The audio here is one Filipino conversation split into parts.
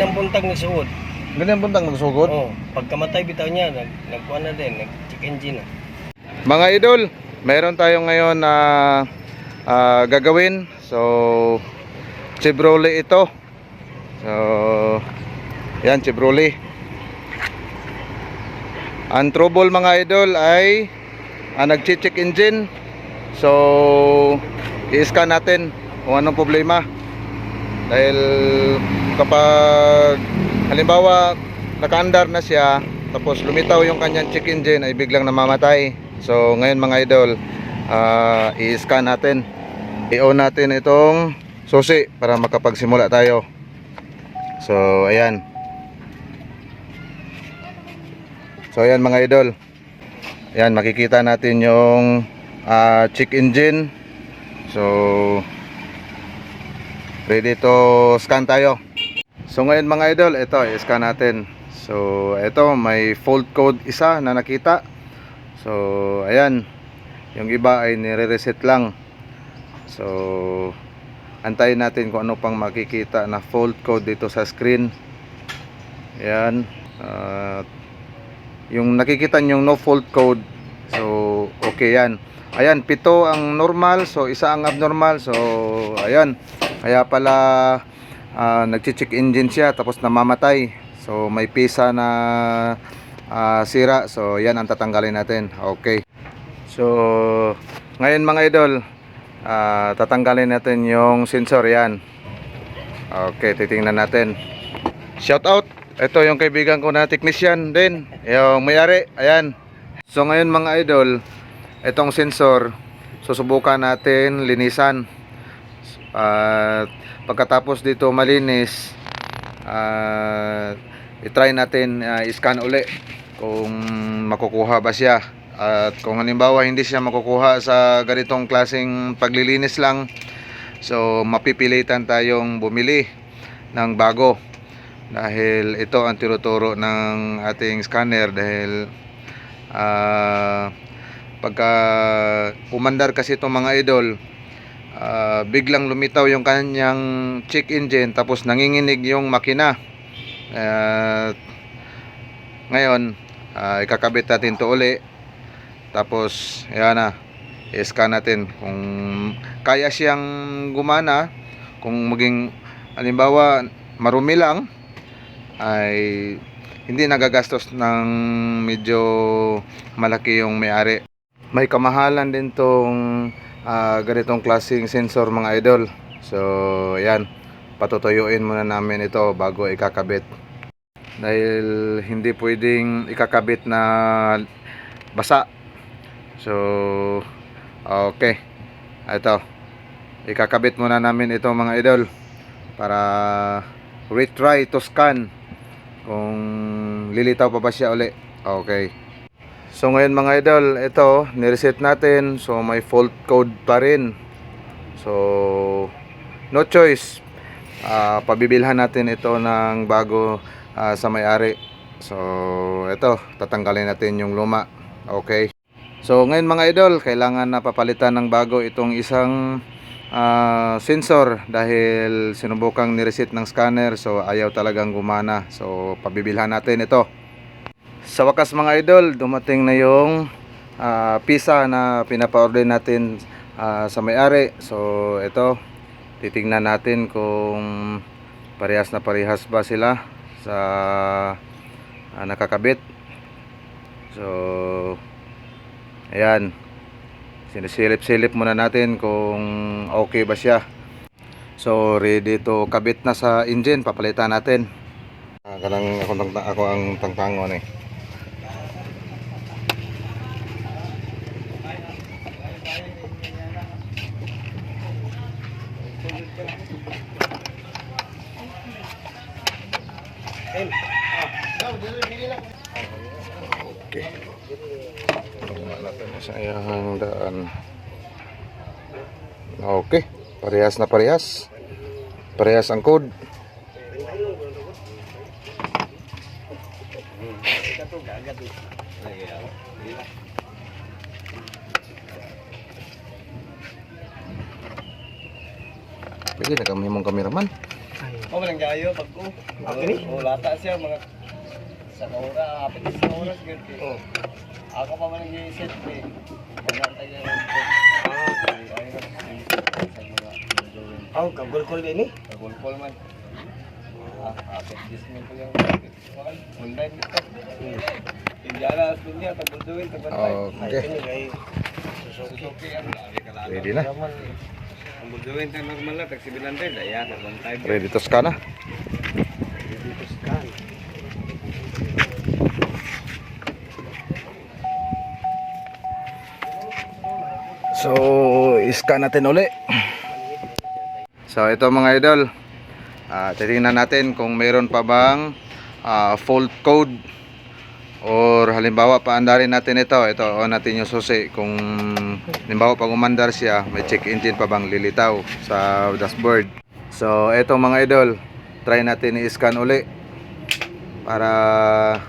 Ganang buntag nagsuod. Ganyan buntang nagsugod. Oo. Pagkamatay bitaw niya, nagkuha na din, nag-check engine na. Mga idol, meron tayo ngayon na gagawin. So, Chevrolet ito. So, yan, Chevrolet. Ang trouble mga idol ay nag-check engine. So, i-scan natin kung anong problema. Dahil kapag halimbawa nakaandar na siya, tapos lumitaw yung kanyang check engine, ay biglang namamatay. So ngayon mga idol, i-scan natin, i-on natin itong susi para makapagsimula tayo. So ayan. So ayan mga idol, ayan, makikita natin yung check engine. So ready to scan tayo. So ngayon mga idol, ito i-scan natin. So ito may fault code isa na nakita. So ayan, yung iba ay nire-reset lang. So antayin natin kung ano pang makikita na fault code dito sa screen. Ayan, yung nakikita nyo no fault code, so okay yan. Ayan, 7 ang normal, so isa ang abnormal. So ayan, kaya pala nagche-check engine siya tapos namamatay. So may pisa na sira. So yan ang tatanggalin natin. Okay. So ngayon mga idol, tatanggalin natin yung sensor yan. Okay, titingnan natin. Shout out, ito yung kaibigan ko na technician din, yung may-ari. Ayan. So ngayon mga idol, itong sensor susubukan natin linisan. Pagkatapos dito malinis, i-try natin i-scan uli kung makukuha ba siya. At kung halimbawa hindi siya makukuha sa ganitong klaseng paglilinis lang, so mapipilitan tayong bumili ng bago. Dahil ito ang tinuturo ng ating scanner. Dahil pagka umandar kasi itong mga idol, biglang lumitaw yung kanyang check engine tapos nanginginig yung makina. Ngayon ikakabit natin to uli, tapos yan na, i-scan natin kung kaya siyang gumana. Kung maging halimbawa marumi lang, ay hindi nagagastos ng medyo malaki yung may-ari. May kamahalan din tong ganitong klaseng sensor mga idol. So ayan, patutuyuin muna namin ito bago ikakabit. Dahil hindi pwedeng ikakabit na basa. So okay, ito ikakabit muna namin ito mga idol para retry to scan kung lilitaw pa ba siya uli. Okay. So ngayon mga idol, ito nireset natin. So may fault code pa rin. So no choice, pabibilhan natin ito ng bago sa may-ari. So ito, tatanggalin natin yung luma. Okay. So ngayon mga idol, kailangan na papalitan ng bago itong isang sensor dahil sinubukang nireset ng scanner, so ayaw talagang gumana. So pabibilhan natin ito. Sa wakas mga idol, dumating na yung pisa na pinapa-order natin sa may-ari. So ito, titingnan natin kung parehas na parehas ba sila sa nakakabit. So ayan, sinisilip-silip muna natin kung okay ba siya. So ready to kabit na sa engine, papalitan natin. Ako ang tangtangon eh. Okay. Tunggu natin sa iyang daan. Okay, parehas na parehas. Parehas ang code. Pwede na kami mong cameraman. Ako man ang gayo pag ko. Lata siya mga sa oras, apit sa oras ganti. Oh. Ako pa man nag-i-set eh. Wala tayo ng oh, kagulkol din eh. Kagulkol man. Apit dismin ko yung online dito. Tingala as dunya tabunduin tagbantay. Okay. Susuki ang Ready na. Ang bulduin tayo normal na tag 700 ayan tagbantay. Ready to scan na. Dito scan. So, i-scan natin uli. So, ito mga idol. Titingnan natin kung mayroon pa bang fault code or halimbawa paandarin natin ito. Ito, on natin yung susi. Kung halimbawa pag umandar siya, may check engine pa bang lilitaw sa dashboard. So, ito mga idol. Try natin i-scan uli para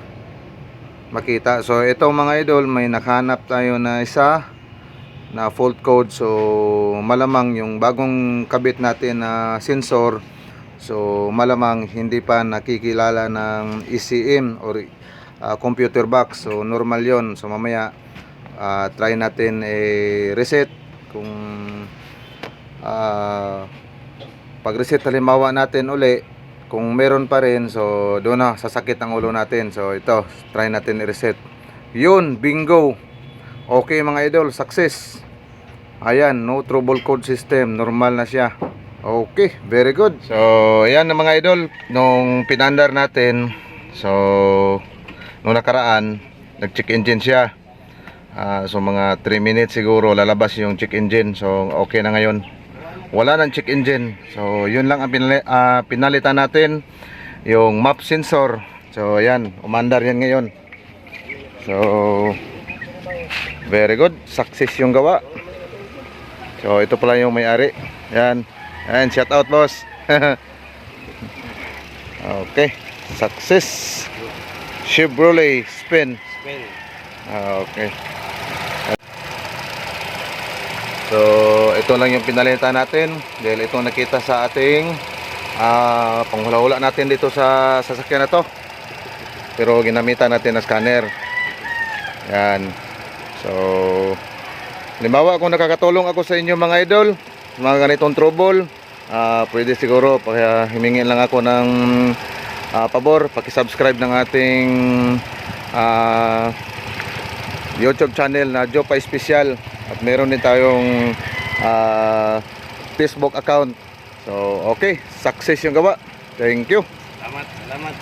makita. So, ito mga idol, may nakahanap tayo na isa na fault code. So malamang yung bagong kabit natin na sensor, so malamang hindi pa nakikilala ng ECM or computer box. So normal yon. So mamaya try natin reset. Kung pag reset halimbawa natin uli, kung meron pa rin, so doon na sasakit ang ulo natin. So ito, try natin i-reset. Yun, bingo. Okay mga idol, success. Ayan, no trouble code system, normal na siya. Okay, very good. So, ayan na mga idol, nung pinandar natin, so nung nakaraan, nag-check engine siya. So mga 3 minutes siguro lalabas yung check engine. So okay na ngayon. Wala nang check engine. So yun lang ang pinalitan natin, yung map sensor. So ayan, umandar yan ngayon. So very good, success yung gawa. So ito pala yung may-ari. Yan. Yan, shout out boss. Okay, success. Chevrolet spin. Okay. So ito lang yung pinalitan natin dahil ito nakita sa ating panghula-hula natin dito sa sasakyan na to. Pero ginamitan natin na scanner. Yan. So halimbawa kung nakakatulong ako sa inyo mga idol, mga ganitong trouble, pwede siguro himingin lang ako ng pabor, paki-subscribe ng ating YouTube channel na Jopa Special, at meron din tayong Facebook account. So okay, success yung gawa. Thank you. Salamat.